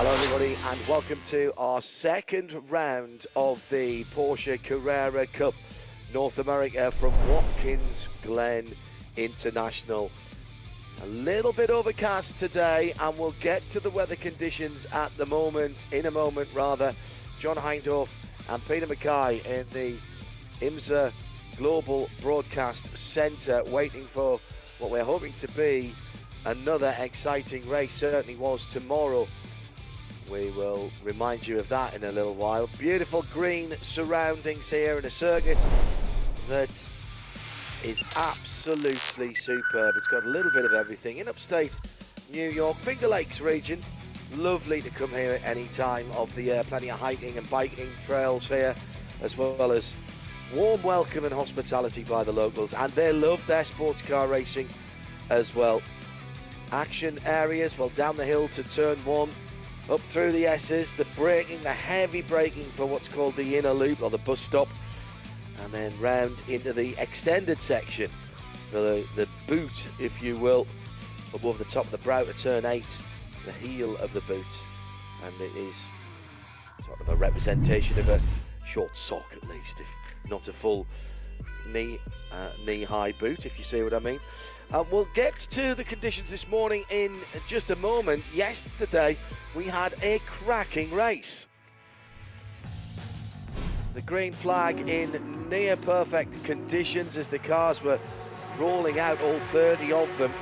Hello everybody and welcome to our second round of the Porsche Carrera Cup North America from Watkins, Glen International. A little bit overcast today and we'll get to the weather conditions in a moment rather. John Hindorf and Peter Mackay in the IMSA Global Broadcast Centre waiting for what we're hoping to be another exciting race. Certainly was tomorrow. We will remind you of that in a little while. Beautiful green surroundings here in a circuit that is absolutely superb. It's got a little bit of everything. In upstate New York, Finger Lakes region, lovely to come here at any time of the year. Plenty of hiking and biking trails here, as well as warm welcome and hospitality by the locals. And they love their sports car racing as well. Action areas, well, down the hill to turn one, up through the S's, the braking, the heavy braking for what's called the inner loop or the bus stop, and then round into the extended section for the boot, if you will, above the top of the brow to turn 8, the heel of the boot, and it is sort of a representation of a short sock at least, if not a full knee-high boot, if you see what I mean. We'll get to the conditions this morning in just a moment. Yesterday we had a cracking race. The green flag in near perfect conditions as the cars were rolling out, all 30 of them.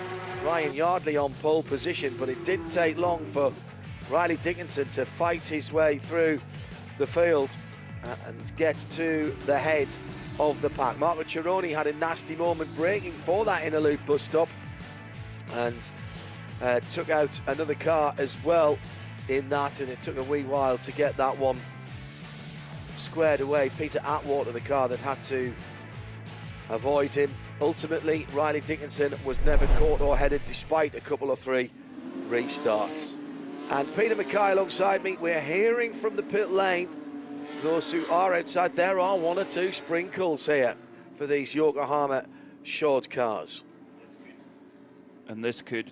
Ryan Yardley on pole position, but it didn't take long for Riley Dickinson to fight his way through the field and get to the head of the pack. Marco Cironi had a nasty moment braking for that inner loop bus stop and took out another car as well in that, and it took a wee while to get that one squared away. Peter Atwater, the car that had to avoid him. Ultimately, Riley Dickinson was never caught or headed despite a couple of 3 restarts. And Peter Mackay alongside me. We're hearing from the pit lane, those who are outside, there are 1 or 2 sprinkles here for these Yokohama short cars. And this could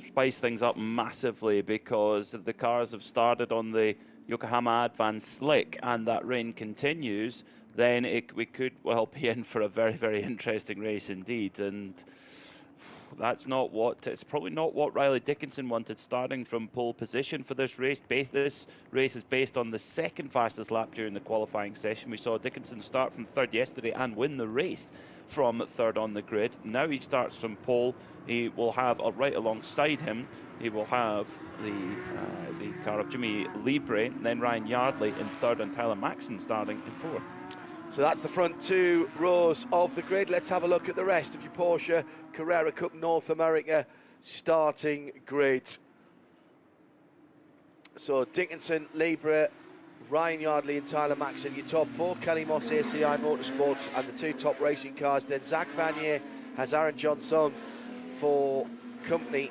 spice things up massively, because the cars have started on the Yokohama Advance slick and that rain continues, then we could well be in for a very, very interesting race indeed. And it's probably not what Riley Dickinson wanted starting from pole position for this race. This race is based on the second fastest lap during the qualifying session. We saw Dickinson start from 3rd yesterday and win the race from 3rd on the grid. Now he starts from pole. He will have right alongside him, he will have the car of Jimmy Libre, then Ryan Yardley in 3rd and Tyler Maxson starting in 4th. So that's the front 2 rows of the grid. Let's have a look at the rest of your Porsche Carrera Cup North America starting grid. So Dickinson, Libre, Ryan Yardley and Tyler Maxson, your top 4. Kelly Moss, ACI Motorsport, and the 2 top racing cars. Then Zach Vanier has Aaron Johnson for company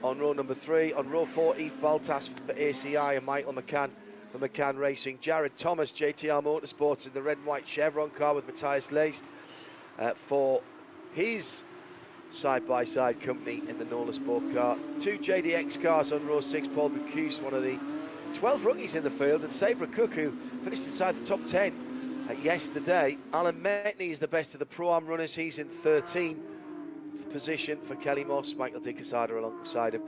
on row number 3. On row 4, Yves Baltas for ACI and Michael McCann for McCann Racing. Jared Thomas, JTR Motorsports in the red and white Chevron car with Matthias Leist for his side-by-side company in the Nola Sport car. 2 JDX cars on row 6, Paul Bocuse, one of the 12 rookies in the field, and Sabra Cook, who finished inside the top 10 yesterday. Alan Metney is the best of the Pro-Am runners. He's in 13th position for Kelly Moss, Michael Di Casada alongside him.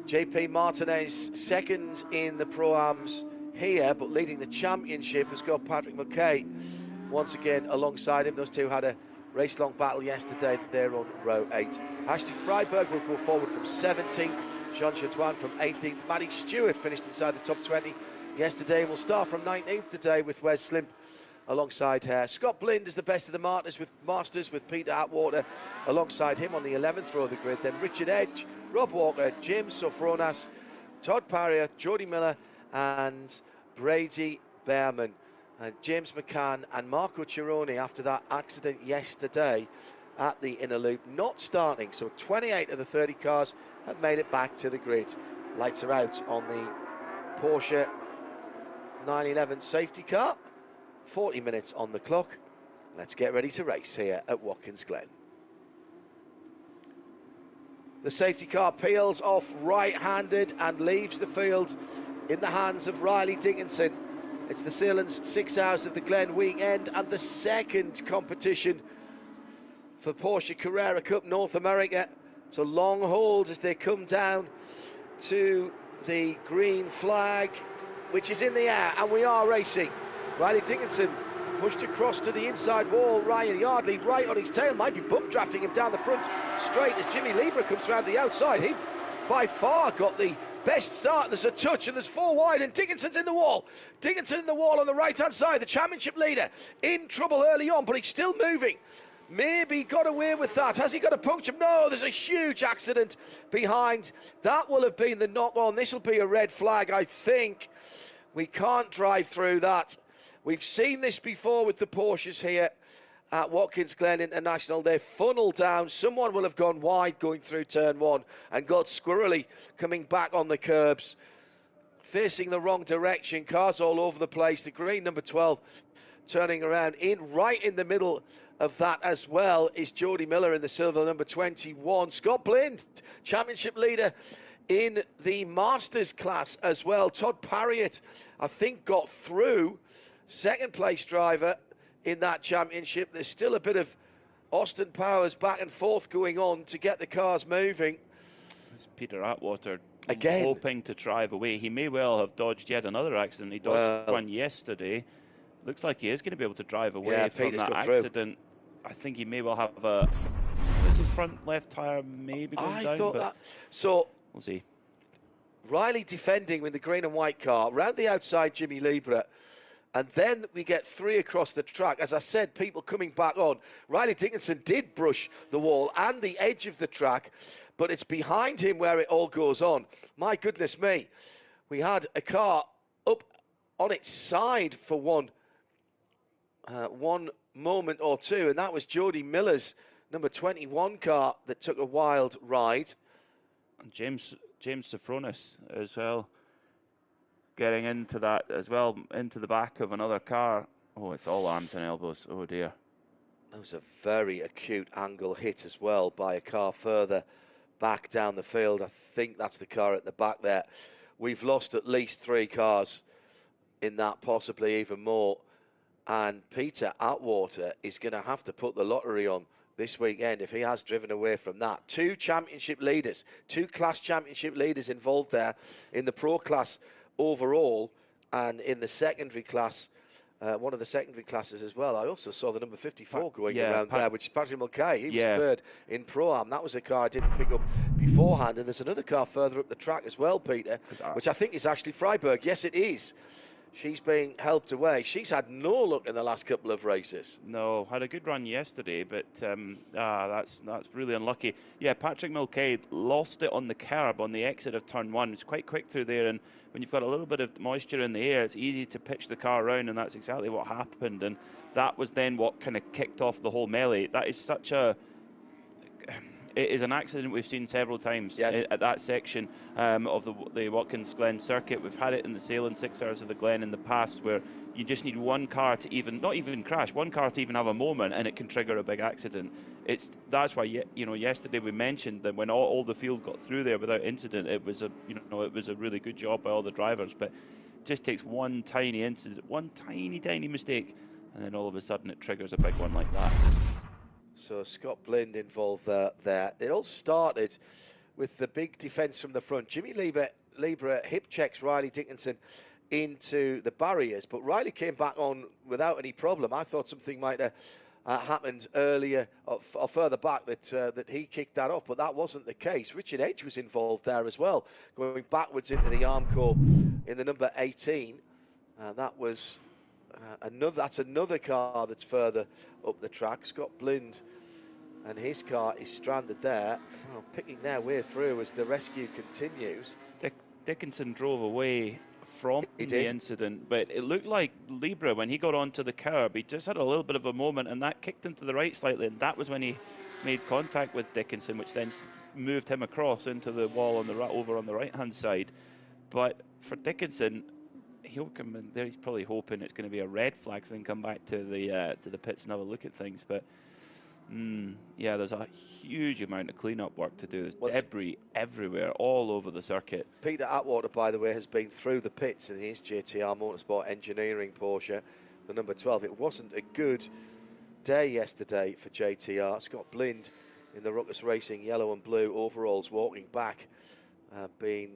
JP Martinez, 2nd in the Pro-Ams here, but leading the championship has got Patrick McKay once again alongside him. Those 2 had a race-long battle yesterday. They're on row 8. Ashley Freiberg will go forward from 17th. Jean Chatouin from 18th. Matty Stewart finished inside the top 20 yesterday and will start from 19th today with Wes Slimp alongside her. Scott Blind is the best of the Masters with Peter Atwater alongside him on the 11th row of the grid. Then Richard Edge, Rob Walker, James Sofronas, Todd Parrier, Jody Miller and Brady Behrman. And James McCann and Marco Cironi, after that accident yesterday at the inner loop, not starting. So 28 of the 30 cars have made it back to the grid. Lights are out on the Porsche 911 safety car. 40 minutes on the clock. Let's get ready to race here at Watkins Glen. The safety car peels off right-handed and leaves the field in the hands of Riley Dickinson. It's the Sealand's 6 Hours of the Glen weekend and the second competition for Porsche Carrera Cup North America. It's a long hold as they come down to the green flag, which is in the air, and we are racing. Riley Dickinson pushed across to the inside wall. Ryan Yardley right on his tail, might be bump drafting him down the front straight as Jimmy Libra comes around the outside. He by far got the best start. There's a touch and there's 4 wide and Dickinson's in the wall. Dickinson in the wall on the right hand side, the championship leader in trouble early on, but he's still moving. Maybe got away with that. Has he got a puncture? No, there's a huge accident behind. That will have been the knock on. This will be a red flag, I think. We can't drive through that. We've seen this before with the Porsches here at Watkins Glen International. They funnel down. Someone will have gone wide going through turn 1 and got squirrely coming back on the curbs, facing the wrong direction. Cars all over the place. The green number 12 turning around in right in the middle of that as well is Jody Miller in the silver number 21. Scott Blind, championship leader in the Masters class as well. Todd Parriott, I think, got through. Second place driver in that championship. There's still a bit of Austin Powers back and forth going on to get the cars moving. It's Peter Atwater again hoping to drive away. He may well have dodged yet another accident. He dodged one yesterday. Looks like he is going to be able to drive away from Peter's that accident. I think he may well have a... Is his front left tyre maybe going down? I thought that. So we'll see. Riley defending with the green and white car. Round the outside, Jimmy Libra. And then we get 3 across the track. As I said, people coming back on. Riley Dickinson did brush the wall and the edge of the track, but it's behind him where it all goes on. My goodness me. We had a car up on its side for one moment or two, and that was Jody Miller's number 21 car that took a wild ride. And James Sophronis as well, getting into that as well, into the back of another car. Oh, it's all arms and elbows. Oh dear. That was a very acute angle hit as well by a car further back down the field. I think that's the car at the back there. We've lost at least 3 cars in that, possibly even more. And Peter Atwater is going to have to put the lottery on this weekend if he has driven away from that. 2 championship leaders, 2 class championship leaders involved there in the pro class overall, and in the secondary class, one of the secondary classes as well. I also saw the number 54 going around there, which is Patrick Mulcahy. He was third in Pro-Am. That was a car I didn't pick up beforehand, and there's another car further up the track as well, Peter, which I think is actually Freiburg. Yes, it is. She's being helped away. She's had no luck in the last couple of races. No, had a good run yesterday, but that's really unlucky. Yeah, Patrick Mulcahy lost it on the curb on the exit of turn 1. It's quite quick through there, and when you've got a little bit of moisture in the air, it's easy to pitch the car around, and that's exactly what happened. And that was then what kind of kicked off the whole melee. That is such a... It is an accident we've seen several times at that section of the Watkins Glen circuit. We've had it in the Sealand 6 Hours of the Glen in the past, where you just need one car to even, not even crash, one car to even have a moment, and it can trigger a big accident. That's why yesterday we mentioned that when all the field got through there without incident, it was a really good job by all the drivers. But it just takes one tiny incident, one tiny mistake, and then all of a sudden it triggers a big one like that. So Scott Blind involved there. It all started with the big defence from the front. Jimmy Libra hip checks Riley Dickinson into the barriers, but Riley came back on without any problem. I thought something might have happened earlier or further back that he kicked that off, but that wasn't the case. Richard Edge was involved there as well, going backwards into the Armco in the number 18. That was another car that's further up the track. Scott Blind and his car is stranded there, picking their way through as the rescue continues. Dickinson drove away from the incident, but it looked like Libra, when he got onto the curb, he just had a little bit of a moment, and that kicked him to the right slightly, and that was when he made contact with Dickinson, which then moved him across into the wall over on the right-hand side. But for Dickinson, he'll come in there. He's probably hoping it's going to be a red flag, so then come back to the pits and have a look at things. But Yeah, there's a huge amount of clean-up work to do. There's Well, debris everywhere, all over the circuit. Peter Atwater, by the way, has been through the pits in his GTR Motorsport Engineering Porsche, the number 12. It wasn't a good day yesterday for JTR. Scott Blind in the Ruckus Racing yellow and blue overalls walking back, being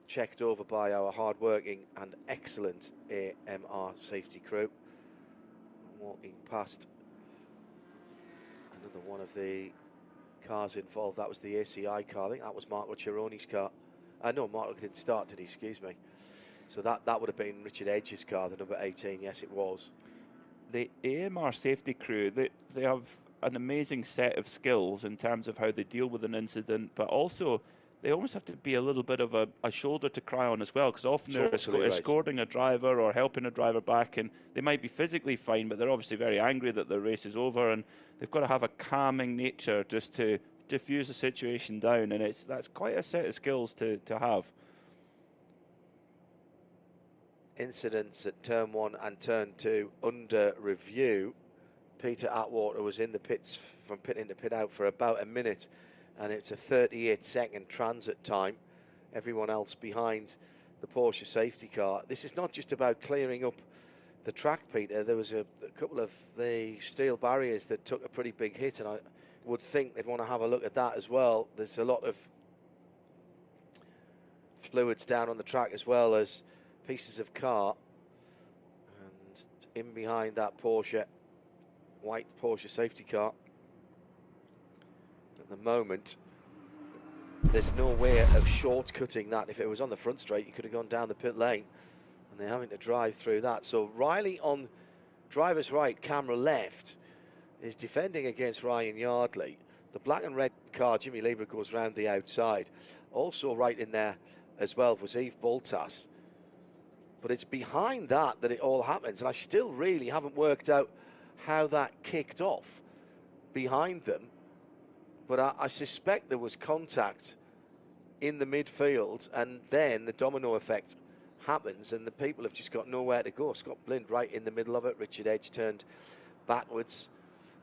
checked over by our hard-working and excellent AMR safety crew. Walking past another one of the cars involved. That was the ACI car. I think that was Marco Cironi's car. No, Marco didn't start, did he? Excuse me. So that would have been Richard Edge's car, the number 18. Yes, it was. The AMR safety crew, they have an amazing set of skills in terms of how they deal with an incident, but also they almost have to be a little bit of a shoulder to cry on as well, because often they're escorting a driver or helping a driver back, and they might be physically fine, but they're obviously very angry that the race is over, and they've got to have a calming nature just to diffuse the situation down, and that's quite a set of skills to have. Incidents at turn 1 and turn 2 under review. Peter Atwater was in the pits from pit in to pit out for about a minute, and it's a 38-second transit time. Everyone else behind the Porsche safety car. This is not just about clearing up the track, Peter. There was a couple of the steel barriers that took a pretty big hit, and I would think they'd want to have a look at that as well. There's a lot of fluids down on the track as well as pieces of car, and in behind that Porsche, white Porsche safety car, at the moment there's no way of shortcutting that. If it was on the front straight, you could have gone down the pit lane, and they're having to drive through that. So Riley on driver's right, camera left, is defending against Ryan Yardley. The black and red car, Jimmy Lieber, goes round the outside. Also right in there as well was Yves Boltas. But it's behind that it all happens, and I still really haven't worked out how that kicked off behind them. But I suspect there was contact in the midfield, and then the domino effect happens, and the people have just got nowhere to go. Scott Blind right in the middle of it. Richard Edge turned backwards,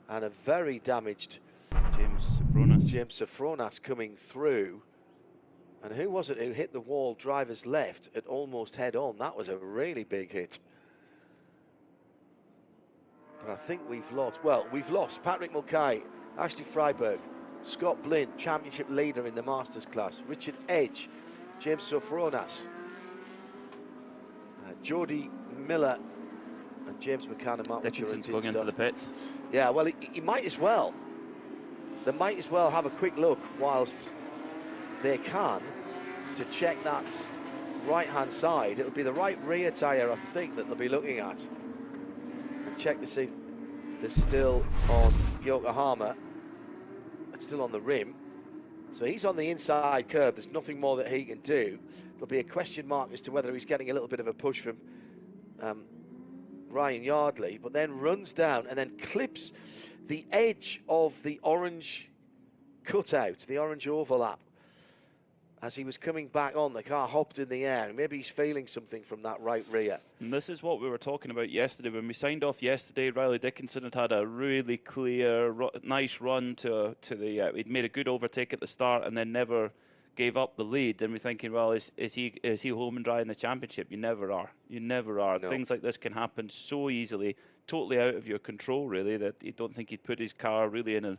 and a very damaged James Sofronas coming through. And who was it who hit the wall driver's left at almost head on? That was a really big hit. But I think we've lost Patrick Mulcahy, Ashley Freiberg, Scott Blind, championship leader in the Masters class, Richard Edge, James Sofronas, Jody Miller, and James McCann. Dickinson's going into the pits. Yeah, well, he might as well. They might as well have a quick look whilst they can to check that right-hand side. It'll be the right rear tyre, I think, that they'll be looking at. And check to see if they're still on Yokohama. It's still on the rim. So he's on the inside curb. There's nothing more that he can do. There'll be a question mark as to whether he's getting a little bit of a push from Ryan Yardley, but then runs down and then clips the edge of the orange cutout, the orange overlap. As he was coming back on, the car hopped in the air, and maybe he's feeling something from that right rear. And this is what we were talking about yesterday. When we signed off yesterday, Riley Dickinson had a really clear, nice run to the. He'd made a good overtake at the start, and then never gave up the lead. And we're thinking, well, is he home and dry in the championship? You never are. You never are. No. Things like this can happen so easily, totally out of your control, really. That you don't think he'd put his car really in a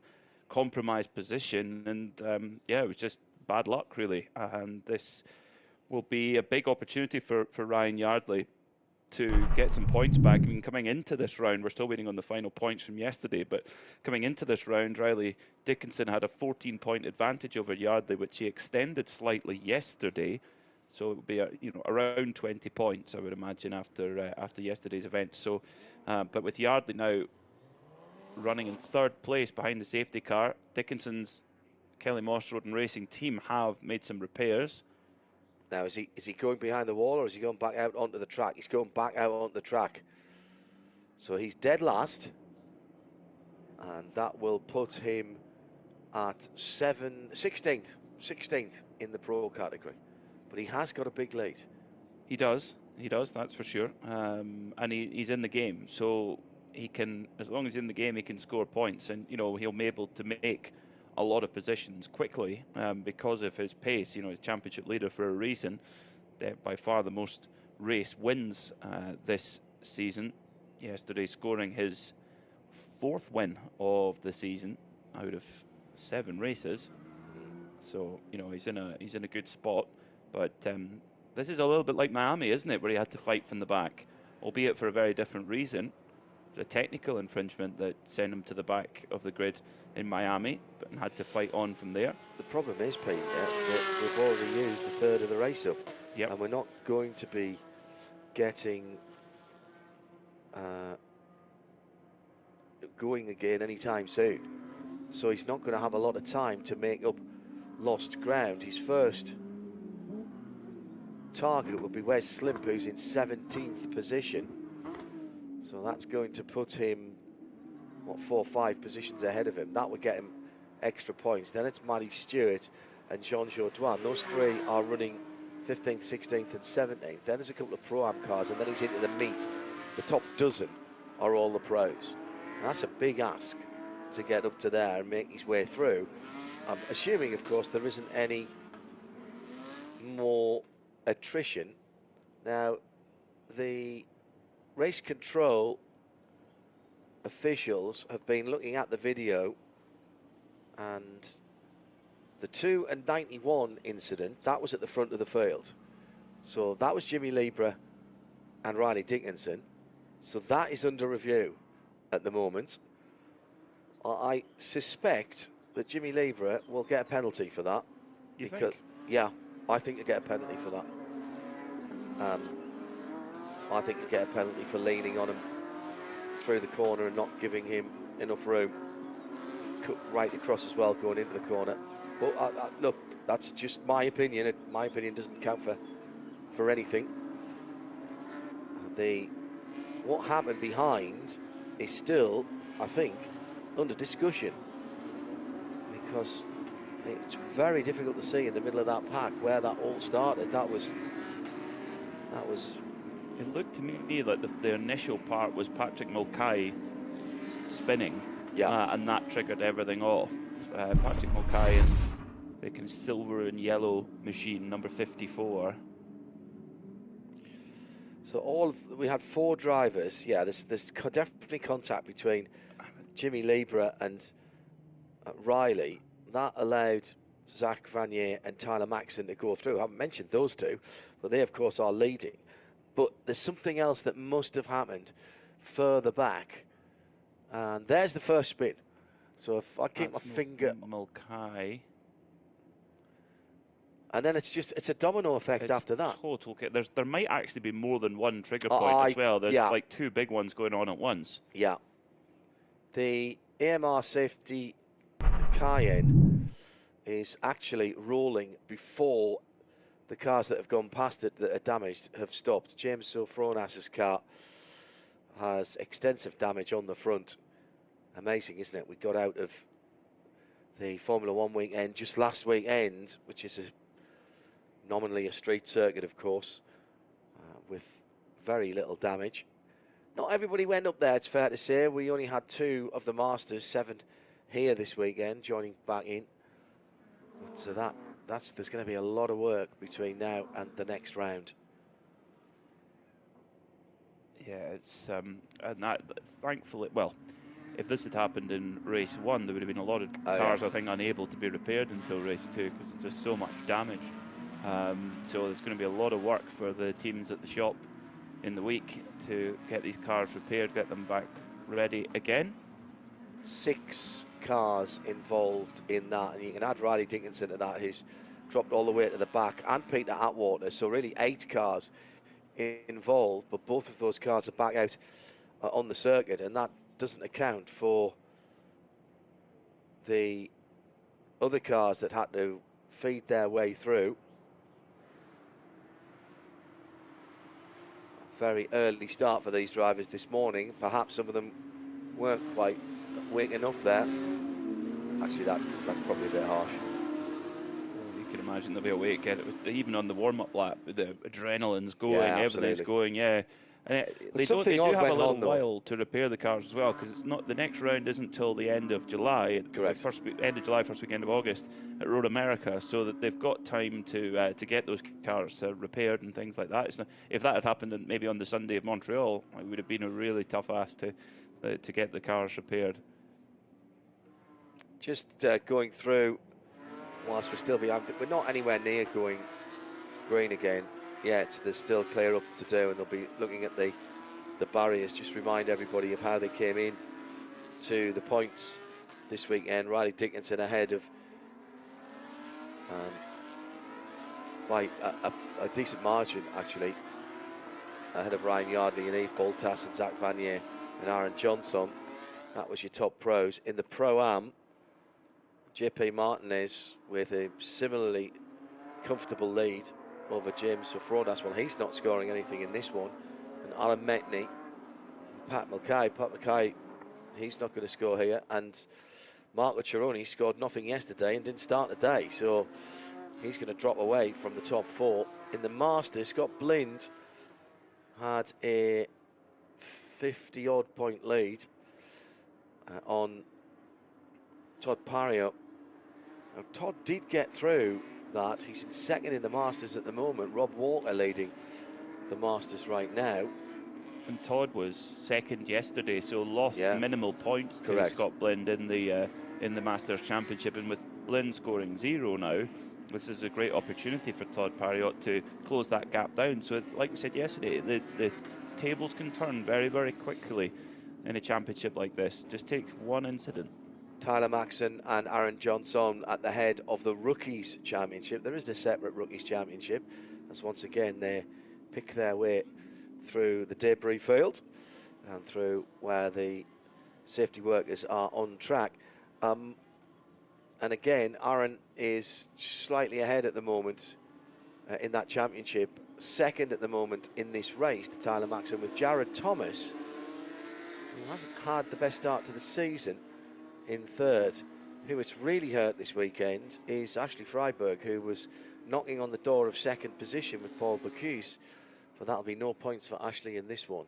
compromised position. And yeah, it was just bad luck, really, and this will be a big opportunity for Ryan Yardley to get some points back. I mean, coming into this round, we're still waiting on the final points from yesterday, but coming into this round, Riley Dickinson had a 14-point advantage over Yardley, which he extended slightly yesterday, so it will be around 20 points, I would imagine, after yesterday's event. So, but with Yardley now running in third place behind the safety car, Dickinson's Kelly Moss Road and Racing team have made some repairs. Now, is he going behind the wall, or is he going back out onto the track? He's going back out onto the track. So he's dead last, and that will put him at 16th in the pro category. But he has got a big lead. He does, that's for sure. And he's in the game. So he can, as long as he's in the game, he can score points, and he'll be able to make a lot of positions quickly because of his pace. He's championship leader for a reason. By far the most race wins this season. Yesterday, scoring his 4th win of the season out of 7 races. So he's in a good spot. But this is a little bit like Miami, isn't it, where he had to fight from the back, albeit for a very different reason. A technical infringement that sent him to the back of the grid in Miami, but had to fight on from there. The problem is, Pete, that we've already used a third of the race up, and we're not going to be getting going again anytime soon. So he's not going to have a lot of time to make up lost ground. His first target will be Wes Slimp, who's in 17th position. So that's going to put him, 4 or 5 positions ahead of him. That would get him extra points. Then it's Matty Stewart and Jean Jourdouin. Those 3 are running 15th, 16th and 17th. Then there's a couple of Pro-Am cars, and then he's into the meet. The top dozen are all the pros. And that's a big ask to get up to there and make his way through. Assuming, of course, there isn't any more attrition. Now, the race control officials have been looking at the video, and the 2 and 91 incident, that was at the front of the field. So that was Jimmy Libra and Riley Dickinson. So that is under review at the moment. I suspect that Jimmy Libra will get a penalty for that. You think? Yeah, I think he'll get a penalty for that. I think he'll get a penalty for leaning on him through the corner and not giving him enough room. Cut right across as well, going into the corner. But look, that's just my opinion. My opinion doesn't count for anything. What happened behind is still, I think, under discussion, because it's very difficult to see in the middle of that pack where that all started. That was. It looked to me like the initial part was Patrick Mulcahy spinning, and that triggered everything off. Patrick Mulcahy and the kind of silver and yellow machine, number 54. So we had 4 drivers. Yeah, there's definitely contact between Jimmy Libra and Riley. That allowed Zach Vanier and Tyler Maxson to go through. I haven't mentioned those 2, but they, of course, are leading. But there's something else that must have happened further back. And there's the first spin. So if I keep my finger... Mulcahy. And then it's a domino effect after that. Total. There might actually be more than one trigger point as well. There's like 2 big ones going on at once. Yeah. The AMR Safety Cayenne is actually rolling before the cars that have gone past it that are damaged have stopped. James Sofronas's car has extensive damage on the front. Amazing, isn't it? We got out of the Formula 1 weekend just last weekend, which is nominally a street circuit, of course, with very little damage. Not everybody went up there, it's fair to say. We only had 2 of the Masters, 7 here this weekend, joining back in. But so there's going to be a lot of work between now and the next round. Yeah, it's and that thankfully, well, if this had happened in race 1, there would have been a lot of cars, I think, unable to be repaired until race 2 because there's just so much damage. So there's going to be a lot of work for the teams at the shop in the week to get these cars repaired, get them back ready again. 6 cars involved in that, and you can add Riley Dickinson to that, who's dropped all the way to the back, and Peter Atwater, so really 8 cars involved, but both of those cars are back out on the circuit, and that doesn't account for the other cars that had to feed their way through. Very early start for these drivers this morning. Perhaps some of them weren't quite awake enough there. Actually, that's probably a bit harsh. You can imagine they'll be awake. It was even on the warm-up lap, the adrenaline's going, yeah, everything's going. Yeah, They do have a little while to repair the cars as well, because it's not, the next round isn't till the end of July. Correct. End of July, first weekend of August at Road America, so that they've got time to get those cars repaired and things like that. It's not, if that had happened maybe on the Sunday of Montreal, it would have been a really tough ask to get the cars repaired. Just going through, whilst we're still behind, we're not anywhere near going green again yet. There's still clear up to do, and they'll be looking at the barriers. Just remind everybody of how they came in to the points this weekend. Riley Dickinson ahead of by a decent margin, actually, ahead of Ryan Yardley and Yves Boltas and Zach Vanier and Aaron Johnson. That was your top pros. In the Pro-Am, JP Martinez with a similarly comfortable lead over James Sofronas. Well, he's not scoring anything in this one. And Alan Metney, Pat Mackay, he's not going to score here. And Marco Cironi scored nothing yesterday and didn't start the day, so he's going to drop away from the top four. In the Masters, Scott Blind had a 50-odd point lead on Todd Parrio. Now, Todd did get through that. He's in second in the Masters at the moment. Rob Walker leading the Masters right now. And Todd was second yesterday, so lost minimal points to Scott Blind in the Masters Championship. And with Blind scoring 0 now, this is a great opportunity for Todd Parriott to close that gap down. So, like we said yesterday, the tables can turn very, very quickly in a championship like this. Just takes one incident. Tyler Maxson and Aaron Johnson at the head of the Rookies Championship. There is a separate Rookies Championship, as once again they pick their way through the debris field and through where the safety workers are on track. And again, Aaron is slightly ahead at the moment in that championship. Second at the moment in this race to Tyler Maxson, with Jared Thomas, who hasn't had the best start to the season, in third. Who it's really hurt this weekend is Ashley Freiberg, who was knocking on the door of second position with Paul Bocuse. But that'll be no points for Ashley in this one.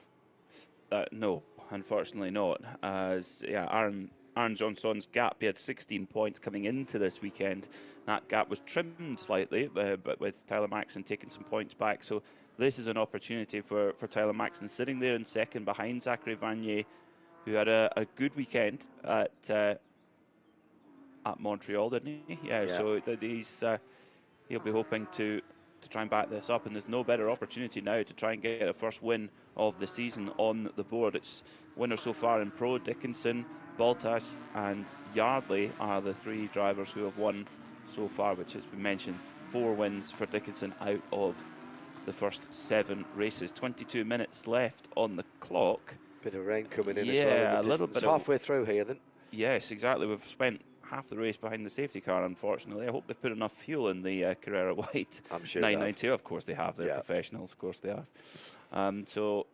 No, unfortunately not. As Aaron Johnson's gap, he had 16 points coming into this weekend. That gap was trimmed slightly, but with Tyler Maxson taking some points back. So this is an opportunity for Tyler Maxson, sitting there in second behind Zachary Vanier, who had a good weekend at Montreal, didn't he? Yeah. So he'll be hoping to try and back this up, and there's no better opportunity now to try and get a first win of the season on the board. It's winners so far in Pro. Dickinson, Boltas and Yardley are the three drivers who have won so far, which, as we mentioned, 4 wins for Dickinson out of the first 7 races. 22 minutes left on the clock. Bit of rain coming in as well. Yeah, a little bit. Halfway through here then. Yes, exactly. We've spent half the race behind the safety car, unfortunately. I hope they've put enough fuel in the Carrera White. I'm sure 992. Of course they have. They're professionals. Of course they have. So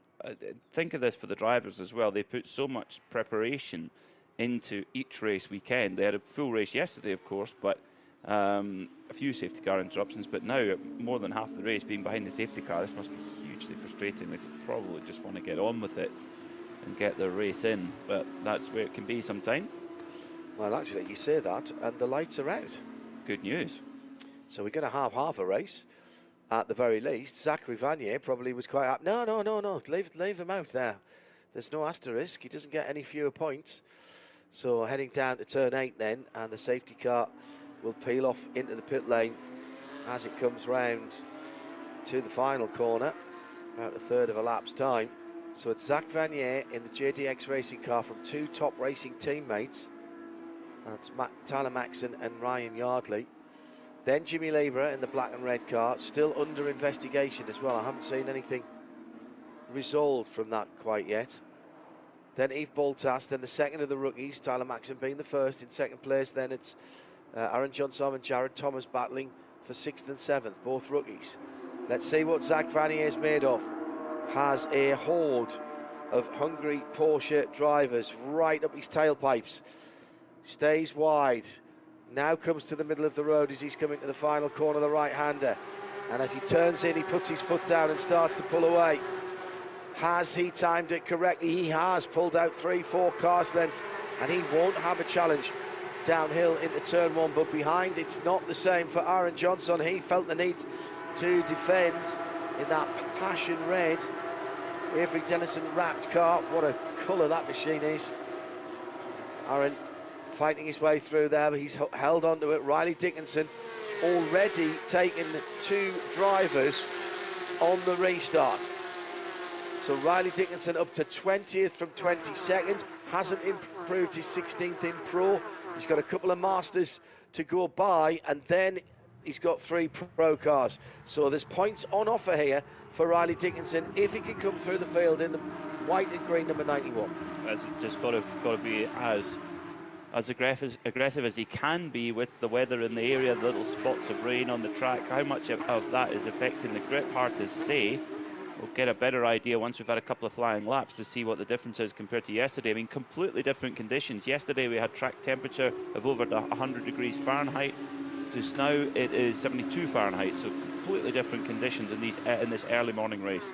think of this for the drivers as well. They put so much preparation into each race weekend. They had a full race yesterday, of course, but a few safety car interruptions. But now more than half the race being behind the safety car. This must be hugely frustrating. They could probably just want to get on with it and get their race in, but that's where it can be sometime. Well, actually, you say that, and the lights are out. Good news. So we're going to have half a race, at the very least. Zachary Vanier probably was quite happy. No. Leave them out there. There's no asterisk. He doesn't get any fewer points. So heading down to turn 8 then, and the safety car will peel off into the pit lane as it comes round to the final corner, about a third of a lap's time. So it's Zach Vanier in the JDX racing car from 2 top racing teammates. That's Tyler Maxson and Ryan Yardley. Then Jimmy Lieber in the black and red car, still under investigation as well. I haven't seen anything resolved from that quite yet. Then Yves Boltas, then the second of the rookies, Tyler Maxson being the first. In second place, then it's Aaron Johnson and Jared Thomas battling for 6th and 7th, both rookies. Let's see what Zach Vanier is made of. Has a horde of hungry Porsche drivers right up his tailpipes. Stays wide. Now comes to the middle of the road as he's coming to the final corner, the right-hander. And as he turns in, he puts his foot down and starts to pull away. Has he timed it correctly? He has pulled out 3-4 cars lengths, and he won't have a challenge downhill into turn 1, but behind it's not the same for Aaron Johnson. He felt the need to defend in that passion red Avery Dennison wrapped car. What a colour that machine is. Aaron fighting his way through there, but he's held on to it. Riley Dickinson already taken 2 drivers on the restart. So Riley Dickinson up to 20th from 22nd, hasn't improved his 16th in Pro. He's got a couple of Masters to go by, and then he's got 3 Pro cars. So there's points on offer here for Riley Dickinson if he can come through the field in the white and green number 91. That's just got to be as aggressive as he can be with the weather in the area, the little spots of rain on the track. How much of that is affecting the grip, hard to say. We'll get a better idea once we've had a couple of flying laps to see what the difference is compared to yesterday. I mean, completely different conditions. Yesterday we had track temperature of over 100 degrees Fahrenheit. Just now it is 72 Fahrenheit, so completely different conditions in this early morning race.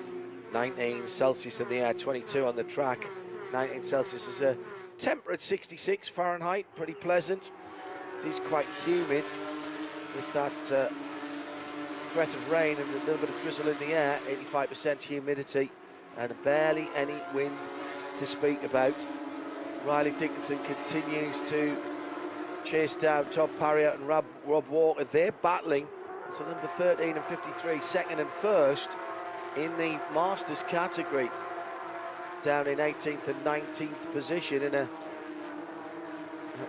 19 Celsius in the air, 22 on the track. 19 Celsius is a temperate 66 Fahrenheit, pretty pleasant. It is quite humid with that threat of rain and a little bit of drizzle in the air, 85% humidity and barely any wind to speak about. Riley Dickinson continues to chase down Todd Parriott and Rob Walker. They're battling. So number 13 and 53, second and first in the Masters category, down in 18th and 19th position in a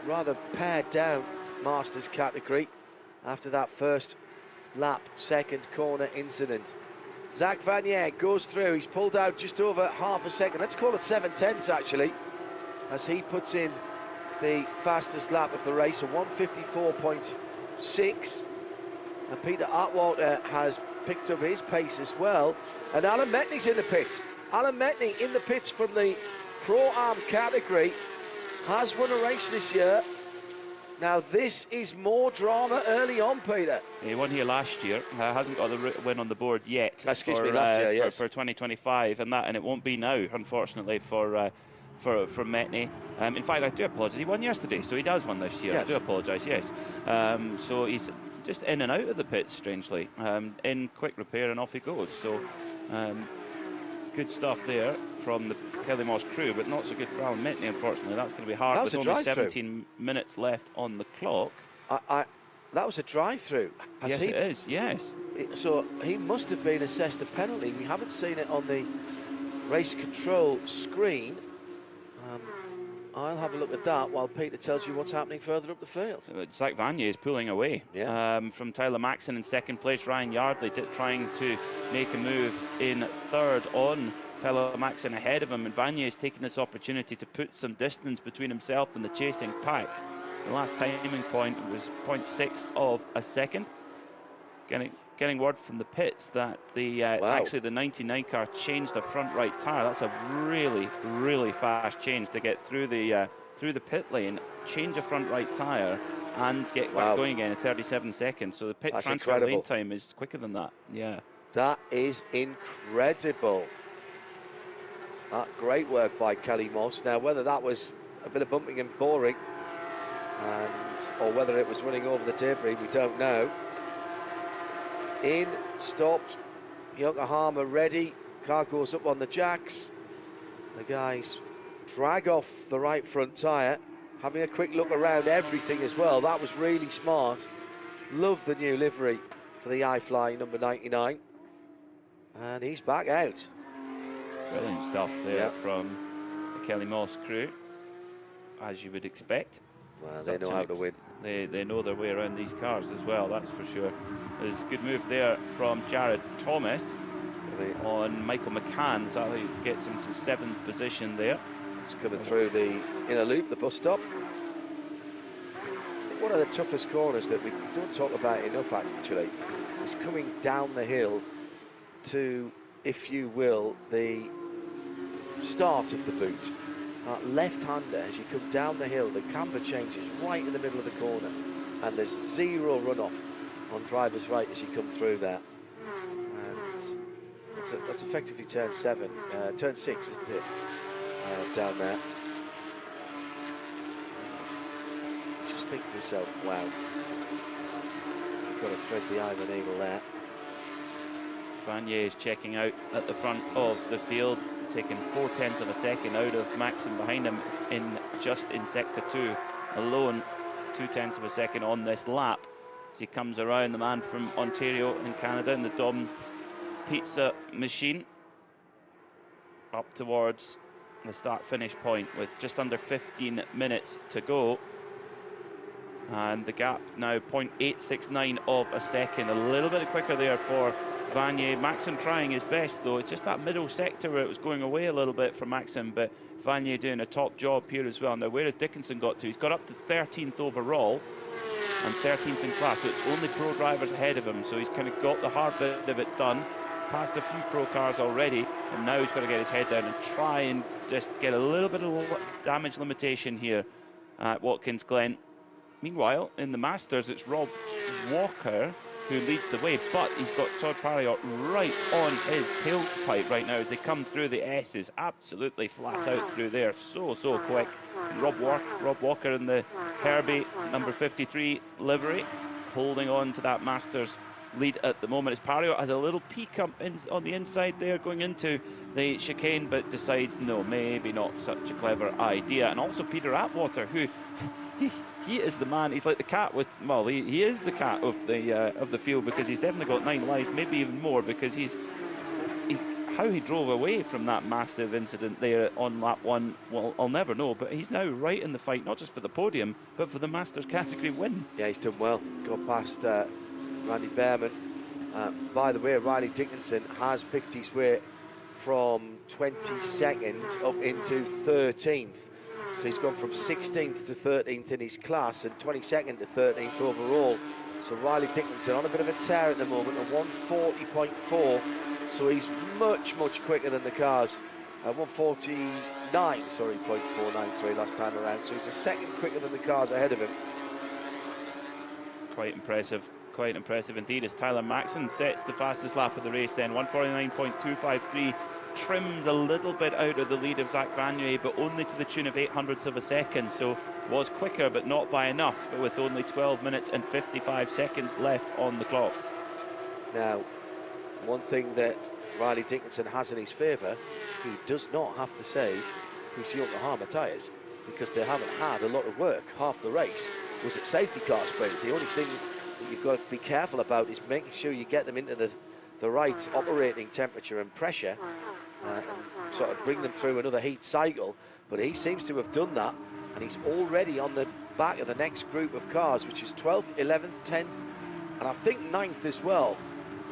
rather pared down Masters category after that first lap, second corner incident. Zach Vanier goes through. He's pulled out just over half a second. Let's call it 7/10 actually, as he puts in the fastest lap of the race, a 1:54.6. And Peter Atwater has picked up his pace as well. And Alan Metney's in the pits. Alan Metney in the pits from the Pro-Am category, has won a race this year. Now this is more drama early on, Peter. He won here last year, hasn't got the win on the board yet. Last year, yes. For 2025, and it won't be now, unfortunately, for Metney. In fact, I do apologise. He won yesterday, so he does win this year. Yes. I do apologise. Yes. So he's just in and out of the pits, strangely, in quick repair, and off he goes. So good stuff there from the Kelly Moss crew, but not so good for Alan Metney, unfortunately. That's going to be hard with only 17 minutes left on the clock. That was a drive-through. Yes, it is, yes. So he must have been assessed a penalty. We haven't seen it on the race control screen. I'll have a look at that while Peter tells you what's happening further up the field. Zach Vanier is pulling away from Tyler Maxson in second place. Ryan Yardley trying to make a move in third on Tyler Maxson ahead of him, and Vanier is taking this opportunity to put some distance between himself and the chasing pack. The last timing point was 0.6 of a second. Getting word from the pits that actually the 99 car changed the front right tyre. That's a really, really fast change to get through the pit lane, change a front right tyre, and get back going again in 37 seconds. So the pit transfer lane time is quicker than that. Yeah, that is incredible. Great work by Kelly Moss. Now, whether that was a bit of bumping and boring, or whether it was running over the debris, we don't know. In, stopped, Yokohama ready, car goes up on the jacks. The guys drag off the right front tyre, having a quick look around everything as well. That was really smart. Love the new livery for the iFly number 99. And he's back out. Brilliant stuff there from the Kelly Moss crew, as you would expect. Well, they know how to win. They know their way around these cars as well, that's for sure. There's a good move there from Jared Thomas on Michael McCann. So he gets him to 7th position there. It's coming through the inner loop, the bus stop. One of the toughest corners that we don't talk about enough, actually, is coming down the hill to, if you will, the start of the boot. Left-hander, as you come down the hill, the camber changes right in the middle of the corner, and there's zero runoff on driver's right as you come through there. And it's that's effectively turn 7, turn 6, isn't it? Down there. Just think to yourself, wow, you've got to thread the eye of the needle there. Vanier is checking out at the front of the field, taking 0.4 of a second out of Maxim behind him just in sector 2 alone. 0.2 of a second on this lap as he comes around the man from Ontario in Canada in the Dom's Pizza machine up towards the start-finish point with just under 15 minutes to go. And the gap now 0.869 of a second, a little bit quicker there for Vanier. Maxim trying his best though. It's just that middle sector where it was going away a little bit for Maxim, but Vanier doing a top job here as well. Now where has Dickinson got to? He's got up to 13th overall and 13th in class, so it's only pro drivers ahead of him, so he's kind of got the hard bit of it done. Passed a few pro cars already, and now he's got to get his head down and try and just get a little bit of damage limitation here at Watkins Glen. Meanwhile, in the Masters, it's Rob Walker who leads the way, but he's got Todd Parriott right on his tailpipe right now as they come through the S's, absolutely flat out through there, so quick. Rob Walker in the Herbie number 53 livery, holding on to that Masters lead at the moment as Parriott has a little peek up on the inside there going into the chicane, but decides no, maybe not such a clever idea. And also Peter Atwater, who he is the man. He's like the cat with, well, he is the cat of the field, because he's definitely got 9 lives, maybe even more, because how he drove away from that massive incident there on lap 1, well, I'll never know, but he's now right in the fight, not just for the podium, but for the Masters category win. Yeah, he's done well. Got past Randy Behrman. By the way, Riley Dickinson has picked his way from 22nd up into 13th. So he's gone from 16th to 13th in his class and 22nd to 13th overall. So Riley Dickinson on a bit of a tear at the moment, a 140.4. So he's much quicker than the cars. 149, sorry, 0.493 last time around. So he's a second quicker than the cars ahead of him. Quite impressive indeed as Tyler Maxson sets the fastest lap of the race then, 149.253, trims a little bit out of the lead of Zach Vanier, but only to the tune of 0.08 of a second, so was quicker but not by enough, with only 12 minutes and 55 seconds left on the clock. Now, one thing that Riley Dickinson has in his favour, he does not have to save his Yokohama tyres, because they haven't had a lot of work. Half the race was at safety car speed. The only thing that you've got to be careful about is making sure you get them into the right operating temperature and pressure, and sort of bring them through another heat cycle. But he seems to have done that, and he's already on the back of the next group of cars, which is 12th, 11th, 10th, and I think 9th as well.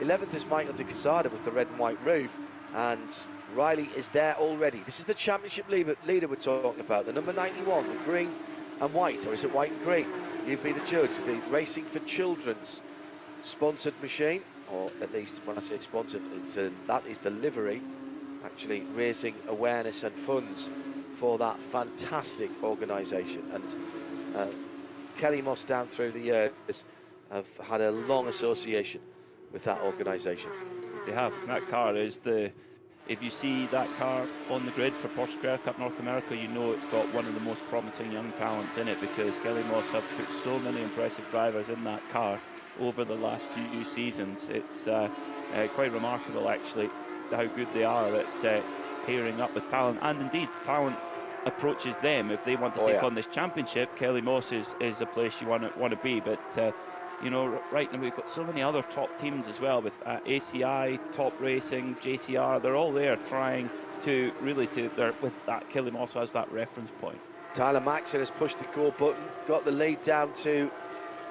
11th is Michael de Quesada with the red and white roof, and Riley is there already. This is the championship leader we're talking about, the number 91, the green and white, or is it white and green? You be the judge. The Racing for Children's sponsored machine, or at least when I say sponsored, that is the livery, actually raising awareness and funds for that fantastic organisation. And Kelly Moss down through the years have had a long association with that organisation. They have. That car is if you see that car on the grid for Porsche Carrera Cup North America, you know it's got one of the most promising young talents in it, because Kelly Moss have put so many impressive drivers in that car over the last few seasons. It's quite remarkable actually how good they are at pairing up with talent, and indeed talent approaches them if they want to take on this championship. Kelly Moss is a place you want to be, but you know, right now we've got so many other top teams as well, with ACI, Top Racing, JTR. They're all there trying to really with that Kelly Moss as that reference point. Tyler Maxson has pushed the go button, got the lead down to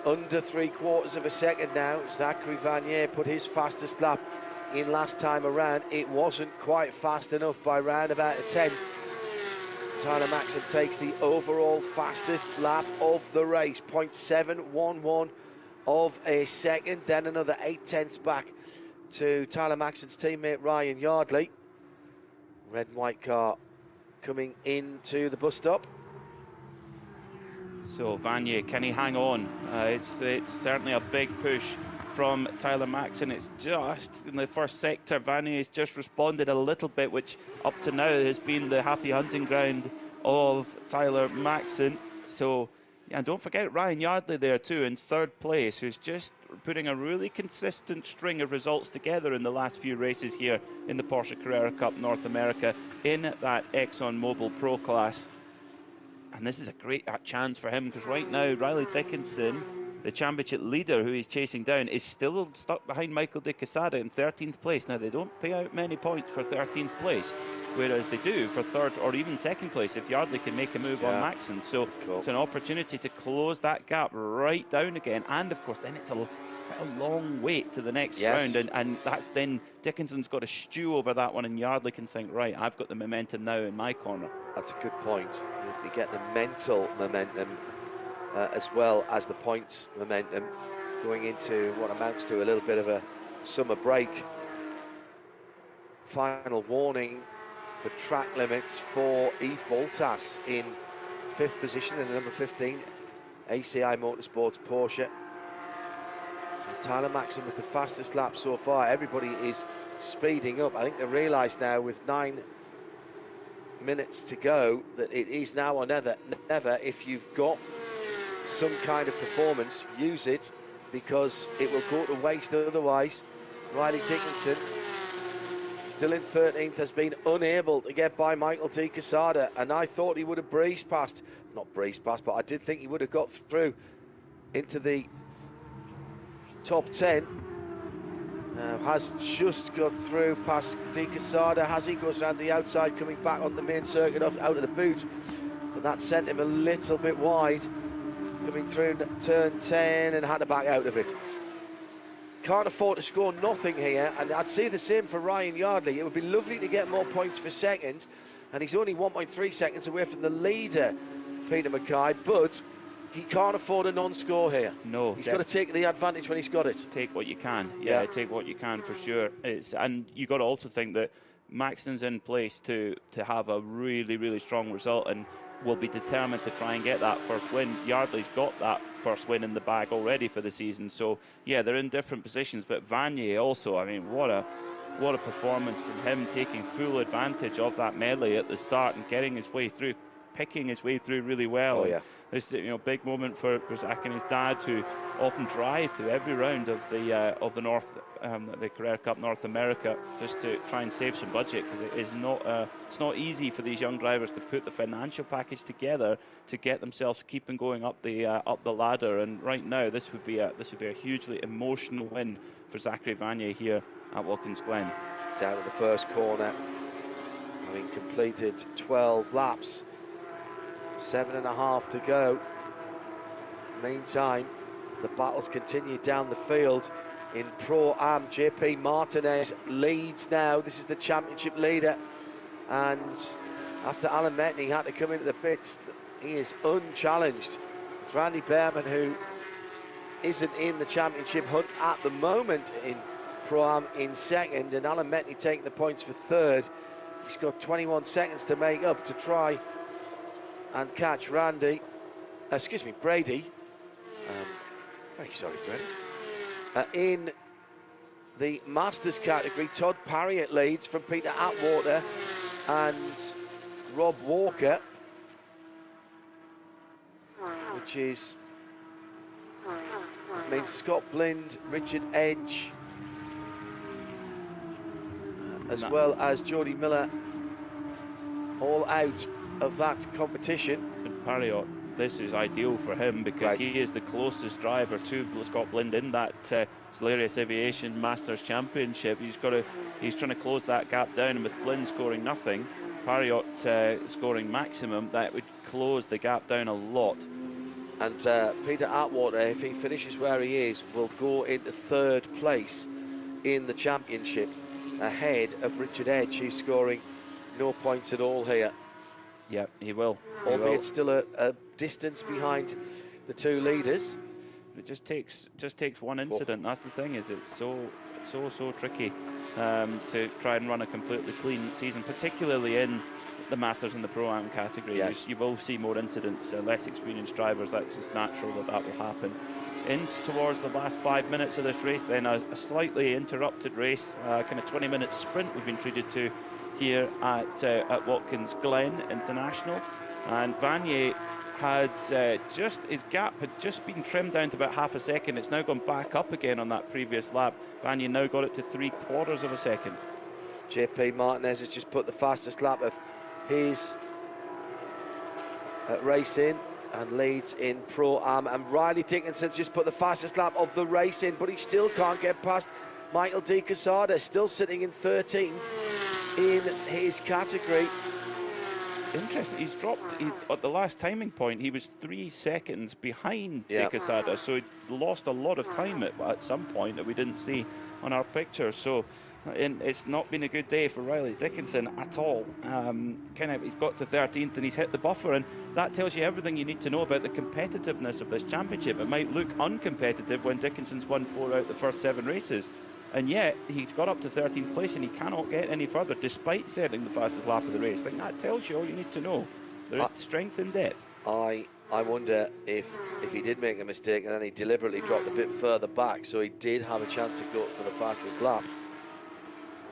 under 3/4 of a second now. Zachary Vanier put his fastest lap in last time around. It wasn't quite fast enough by round about a 10th. Tyler Maxson takes the overall fastest lap of the race, 0.711 of a second, then another 0.8 back to Tyler Maxson's teammate Ryan Yardley. Red and white car coming into the bus stop. So Vanier, can he hang on? It's certainly a big push from Tyler Maxson. It's just in the first sector, Vanier's just responded a little bit, which up to now has been the happy hunting ground of Tyler Maxson. So, yeah, and don't forget Ryan Yardley there too in third place, who's just putting a really consistent string of results together in the last few races here in the Porsche Carrera Cup North America in that ExxonMobil Pro class. And this is a great chance for him, because right now Riley Dickinson, the championship leader who he's chasing down, is still stuck behind Michael De Quesada in 13th place. Now, they don't pay out many points for 13th place, whereas they do for third or even second place if Yardley can make a move on Maxson. So it's an opportunity to close that gap right down again. And of course, then it's quite a long wait to the next round. And that's then Dickinson's got to stew over that one, and Yardley can think, right, I've got the momentum now in my corner. That's a good point. If you get the mental momentum as well as the points momentum going into what amounts to a little bit of a summer break. Final warning for track limits for Yves Baltas in 5th position in the number 15 ACI Motorsports Porsche. So Tyler Maxson with the fastest lap so far. Everybody is speeding up. I think they realise now with 9 minutes to go that it is now or never. If you've got some kind of performance, use it, because it will go to waste otherwise. Riley Dickinson, still in 13th, has been unable to get by Michael De Quesada, and I thought he would have breezed past, not breezed past, but I did think he would have got through into the top 10. Has just got through past De Quesada. Has he? Goes around the outside, coming back on the main circuit out of the boot, but that sent him a little bit wide, coming through turn 10 and had to back out of it. Can't afford to score nothing here, and I'd say the same for Ryan Yardley. It would be lovely to get more points for second, and he's only 1.3 seconds away from the leader, Peter Mackay, but he can't afford a non-score here. No. He's got to take the advantage when he's got it. Take what you can. Yeah, take what you can for sure. And you got to also think that Maxson's in place to have a really, really strong result, and will be determined to try and get that first win. Yardley's got that first win in the bag already for the season, so yeah, they're in different positions. But Vanier also, I mean, what a performance from him, taking full advantage of that melee at the start and getting his way through, picking his way through really well. Oh yeah. This big moment for Zach and his dad, who often drive to every round of the Carrera Cup North America, just to try and save some budget, because it is not it's not easy for these young drivers to put the financial package together to get themselves keeping going up the ladder. And right now, this would be a hugely emotional win for Zachary Vanier here at Watkins Glen. Down at the first corner, having completed 12 laps. 7.5 to go. Meantime, the battles continue down the field in Pro-Am. JP Martinez leads now. This is the championship leader, and after Alan Metney had to come into the pits, he is unchallenged. It's Randy Behrman, who isn't in the championship hunt at the moment, in Pro-Am in second, and Alan Metney taking the points for third. He's got 21 seconds to make up to try and catch Brady. Very sorry, Brady. In the Masters category, Todd Parriott leads from Peter Atwater and Rob Walker, which is, Scott Blind, Richard Edge, as well as Jody Miller, all out of that competition. And Parriott, this is ideal for him, because he is the closest driver to Scott Blind in that Solarius Aviation Masters Championship. He's trying to close that gap down, and with Blind scoring nothing, Parriott scoring maximum, that would close the gap down a lot. And Peter Atwater, if he finishes where he is, will go into third place in the championship, ahead of Richard Edge, who's scoring no points at all here. Yeah, he will. Albeit still a distance behind the two leaders. It just takes one incident. That's the thing, is it's so tricky to try and run a completely clean season, particularly in the Masters and the Pro-Am category. Yes. You will see more incidents, less experienced drivers. That's just natural that will happen. In towards the last 5 minutes of this race, then a slightly interrupted race, kind of 20-minute sprint we've been treated to here at Watkins Glen International. And Vanier had his gap had just been trimmed down to about half a second. It's now gone back up again on that previous lap. Vanier now got it to 3/4 of a second. JP Martinez has just put the fastest lap of his race in and leads in Pro-Am, and Riley Dickinson's just put the fastest lap of the race in, but he still can't get past Michael De Quesada, still sitting in 13th in his category. Interesting, he's dropped, at the last timing point, he was 3 seconds behind De Quesada, so he lost a lot of time at some point that we didn't see on our picture. So it's not been a good day for Riley Dickinson at all. He's got to 13th and he's hit the buffer, and that tells you everything you need to know about the competitiveness of this championship. It might look uncompetitive when Dickinson's won 4 out of the first 7 races, and yet he's got up to 13th place and he cannot get any further despite setting the fastest lap of the race. I think that tells you all you need to know. There is strength in depth. I wonder if he did make a mistake and then he deliberately dropped a bit further back, so he did have a chance to go for the fastest lap.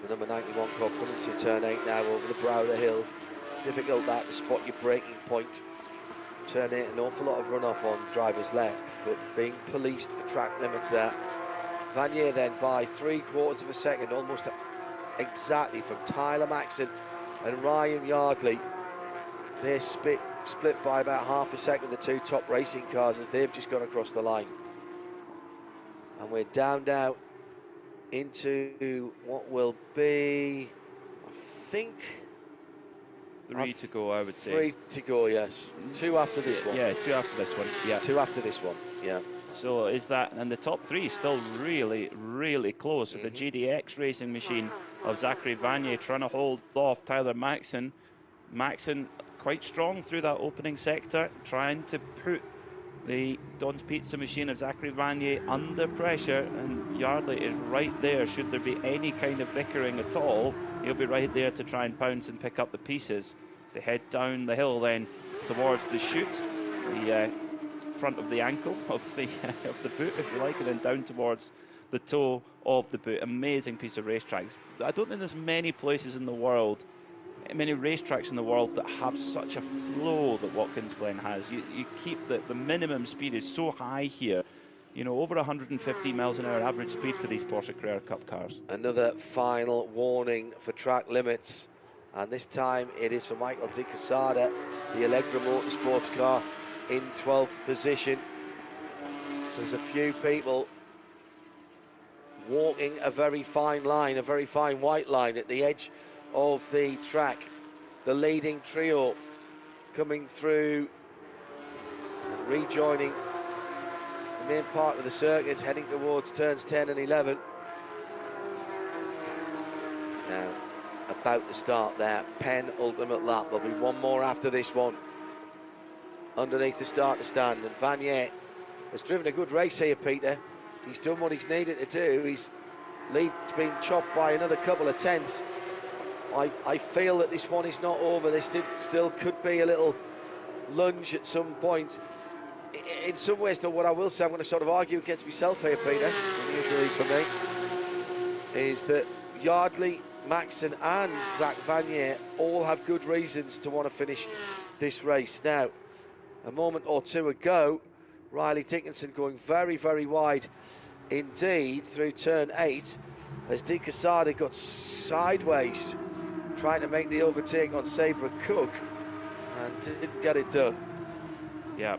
The number 91 car coming to turn 8 now over the brow of the hill. Difficult that to spot your braking point. Turn 8, an awful lot of runoff on driver's left, but being policed for track limits there. Vanier then by 3/4 of a second, almost exactly, from Tyler Maxson and Ryan Yardley. They're split by about half a second, the 2 top racing cars, as they've just gone across the line. And we're down now into what will be, I think, 3 to go, I would say. 3 to go, yes. 2 after this one. Yeah, 2 after this one. Yeah. 2 after this one, yeah. So is that, and the top 3 is still really, really close. The GDX racing machine of Zachary Vanier trying to hold off Tyler Maxson. Maxson quite strong through that opening sector, trying to put the Don's Pizza machine of Zachary Vanier under pressure, and Yardley is right there. Should there be any kind of bickering at all, he'll be right there to try and pounce and pick up the pieces. As they head down the hill then towards the chute, the front of the ankle of the boot, if you like, and then down towards the toe of the boot. Amazing piece of racetrack. I don't think there's many places in the world, many racetracks in the world that have such a flow that Watkins Glen has. You keep the minimum speed is so high here. You know, over 150 miles an hour average speed for these Porsche Carrera Cup cars. Another final warning for track limits, and this time it is for Michael De Quesada, the Allegra Motorsports car, in 12th position. There's a few people walking a very fine line, a very fine white line at the edge of the track. The leading trio coming through, rejoining the main part of the circuit, heading towards turns 10 and 11. Now, about to start their penultimate lap. There'll be one more after this one, underneath the starter stand, and Vanier has driven a good race here, Peter. He's done what he's needed to do. His lead's been chopped by another couple of tenths. I feel that this one is not over. There still could be a little lunge at some point. In some ways, though, what I will say, I'm going to sort of argue against myself here, Peter, unusually for me, is that Yardley, Maxson and Zach Vanier all have good reasons to want to finish this race. Now, a moment or two ago, Riley Dickinson going very, very wide indeed through turn 8 as De Quesada got sideways trying to make the overtake on Sabre Cook and didn't get it done. Yeah,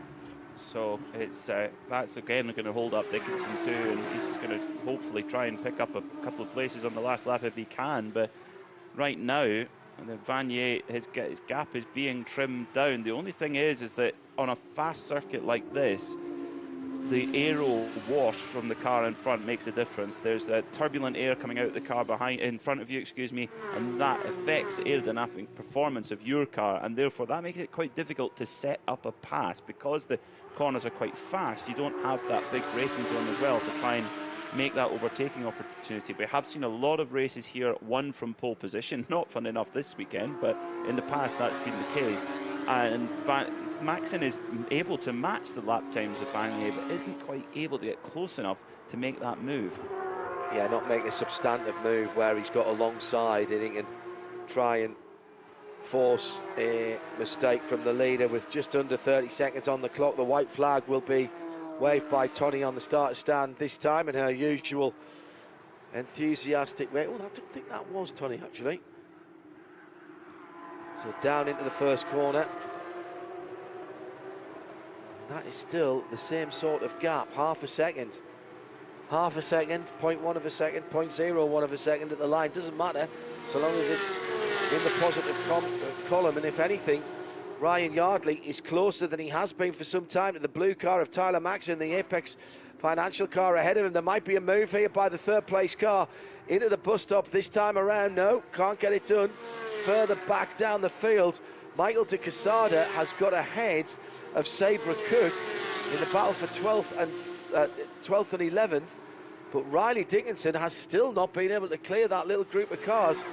so it's that's again going to hold up Dickinson too, and he's going to hopefully try and pick up a couple of places on the last lap if he can. But right now, Vanier, his gap is being trimmed down. The only thing is that on a fast circuit like this, the aero wash from the car in front makes a difference. There's turbulent air coming out of the car in front of you, and that affects the aerodynamic performance of your car, and therefore that makes it quite difficult to set up a pass. Because the corners are quite fast, you don't have that big braking zone as well to try and make that overtaking opportunity. We have seen a lot of races here won from pole position. Not fun enough this weekend, but in the past that's been the case. And Maxson is able to match the lap times of Vanier, but isn't quite able to get close enough to make that move. Yeah, not make a substantive move where he's got alongside and he can try and force a mistake from the leader with just under 30 seconds on the clock. The white flag will be waved by Tony on the starter stand this time in her usual enthusiastic way. Oh, I don't think that was Tony, actually. So down into the first corner. That is still the same sort of gap, half a second. Half a second, 0.1 of a second, 0.01 of a second at the line. Doesn't matter, so long as it's in the positive column. And if anything, Ryan Yardley is closer than he has been for some time to the blue car of Tyler Maxson, the Apex Financial car ahead of him. There might be a move here by the third place car into the bus stop this time around. No, can't get it done. Further back down the field, Michael de Quesada has got ahead of Sabra Cook in the battle for 12th and 11th, but Riley Dickinson has still not been able to clear that little group of cars.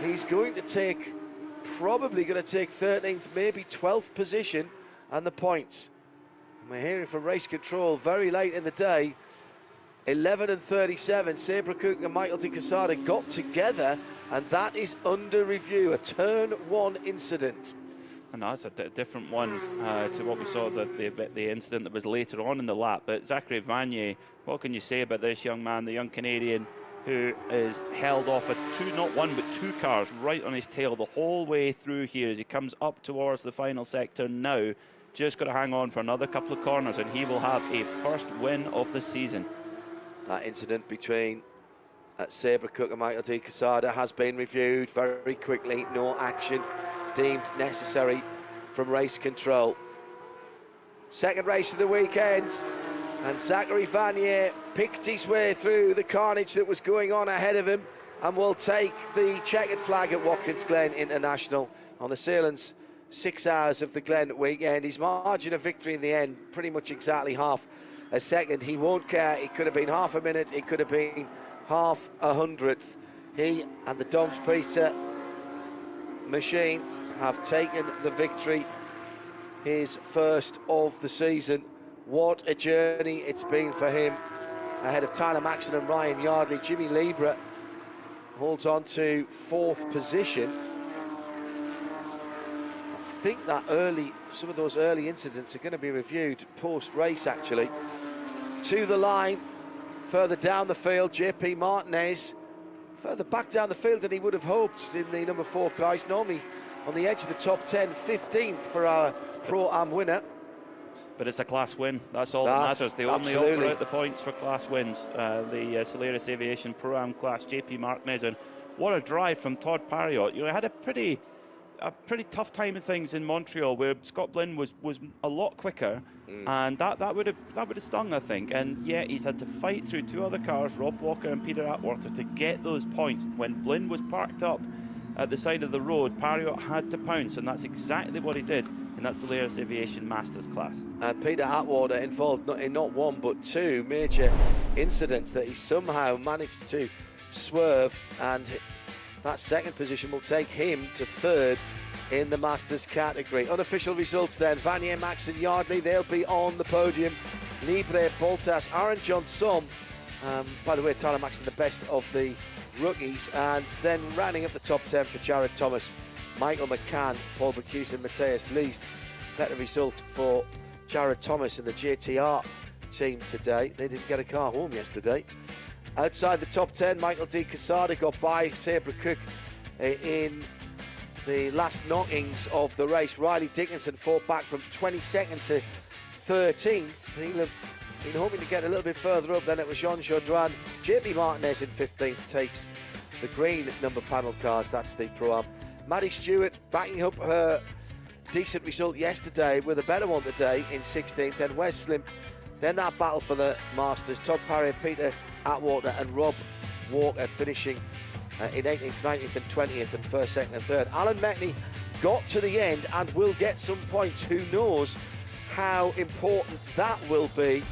He's probably going to take 13th, maybe 12th position and the points. And we're hearing from race control very late in the day, 11 and 37, Sabra Cook and Michael de Quesada got together, and that is under review, a turn one incident. And that's a different one to what we saw, the incident that was later on in the lap. But Zachary Vanier, what can you say about this young man, the young Canadian, who is held off at not one but two cars right on his tail the whole way through here as he comes up towards the final sector now. Just got to hang on for another couple of corners and he will have a first win of the season. That incident between Sabra Cook and Michael de Quesada has been reviewed very quickly. No action deemed necessary from race control. Second race of the weekend, and Zachary Vanier picked his way through the carnage that was going on ahead of him and will take the checkered flag at Watkins Glen International on the Sealands 6 hours of the Glen weekend. His margin of victory in the end, pretty much exactly half a second. He won't care. It could have been half a minute. It could have been half a hundredth. He and the Doms Pizza machine have taken the victory, his first of the season. What a journey it's been for him. Ahead of Tyler Maxson and Ryan Yardley, Jimmy Libra holds on to fourth position. I think that some of those early incidents are going to be reviewed post-race actually. To the line, further down the field, JP Martinez, further back down the field than he would have hoped in the number 4 car. He's normally on the edge of the top 10, 15th for our Pro-Am winner. But it's a class win, that's all that matters. They only offer out the points for class wins. The Solaris Aviation Pro-Am class, JP Martinez, and what a drive from Todd Parriott. You know, he had a pretty tough time of things in Montreal, where Scott Blinn was a lot quicker, and that would have stung, I think. And yet he's had to fight through two other cars, Rob Walker and Peter Atwater, to get those points. When Blinn was parked up at the side of the road, Parriott had to pounce, and that's exactly what he did in that Solaris Aviation Masters class. And Peter Atwater involved in not one but two major incidents that he somehow managed to swerve, and that second position will take him to third in the Masters category. Unofficial results then: Vanier, Maxson, Yardley, they'll be on the podium. Libre, Boltas, Aaron Johnson. By the way, Tyler Maxson the best of the rookies, and then rounding up the top 10 for Jared Thomas, Michael McCann, Paul Bacuse and Matthias Least. Better result for Jared Thomas and the JTR team today. They didn't get a car home yesterday. Outside the top 10, Michael de Quesada got by Sabra Cook in the last knockings of the race. Riley Dickinson fought back from 22nd to 13th. He'll have been hoping to get a little bit further up. Then it was Jean Chaudran. JP Martinez in 15th takes the green number panel cars. That's the Pro-Am. Maddie Stewart backing up her decent result yesterday with a better one today in 16th. Then Wes Slim. Then that battle for the Masters. Todd Parry, Peter Atwater and Rob Walker finishing in 18th, 19th and 20th and first, second and third. Alan Metney got to the end and will get some points. Who knows how important that will be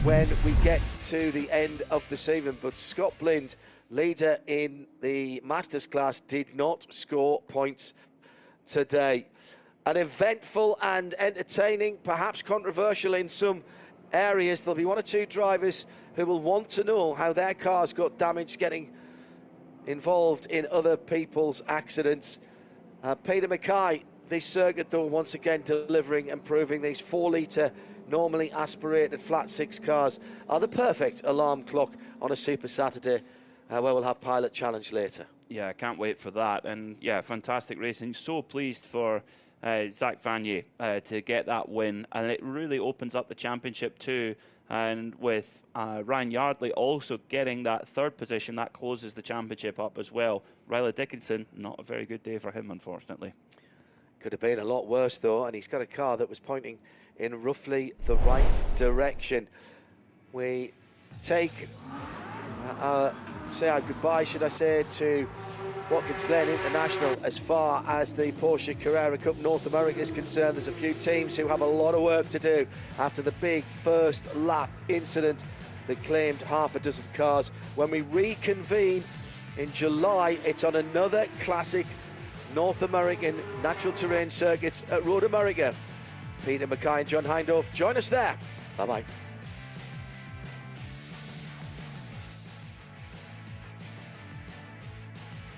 when we get to the end of the season. But Scott Blind, leader in the Masters class, did not score points today. An eventful and entertaining, perhaps controversial in some areas. There'll be one or two drivers who will want to know how their cars got damaged getting involved in other people's accidents. Peter Mackay, this circuit though, once again delivering and proving these 4-litre normally aspirated flat six cars are the perfect alarm clock on a Super Saturday, where we'll have Pilot Challenge later. Yeah, I can't wait for that. And yeah, fantastic racing. So pleased for Zach Vanier to get that win, and it really opens up the championship too. And with Ryan Yardley also getting that third position, that closes the championship up as well. Riley Dickinson, not a very good day for him, unfortunately. Could have been a lot worse though, and he's got a car that was pointing in roughly the right direction. We take say our goodbye, should I say, to Watkins Glen International as far as the Porsche Carrera Cup North America is concerned. There's a few teams who have a lot of work to do after the big first lap incident that claimed half a dozen cars. When we reconvene in July, it's on another classic North American natural terrain circuits at Road America. Peter Mackay and John Hindhaugh, join us there. Bye-bye.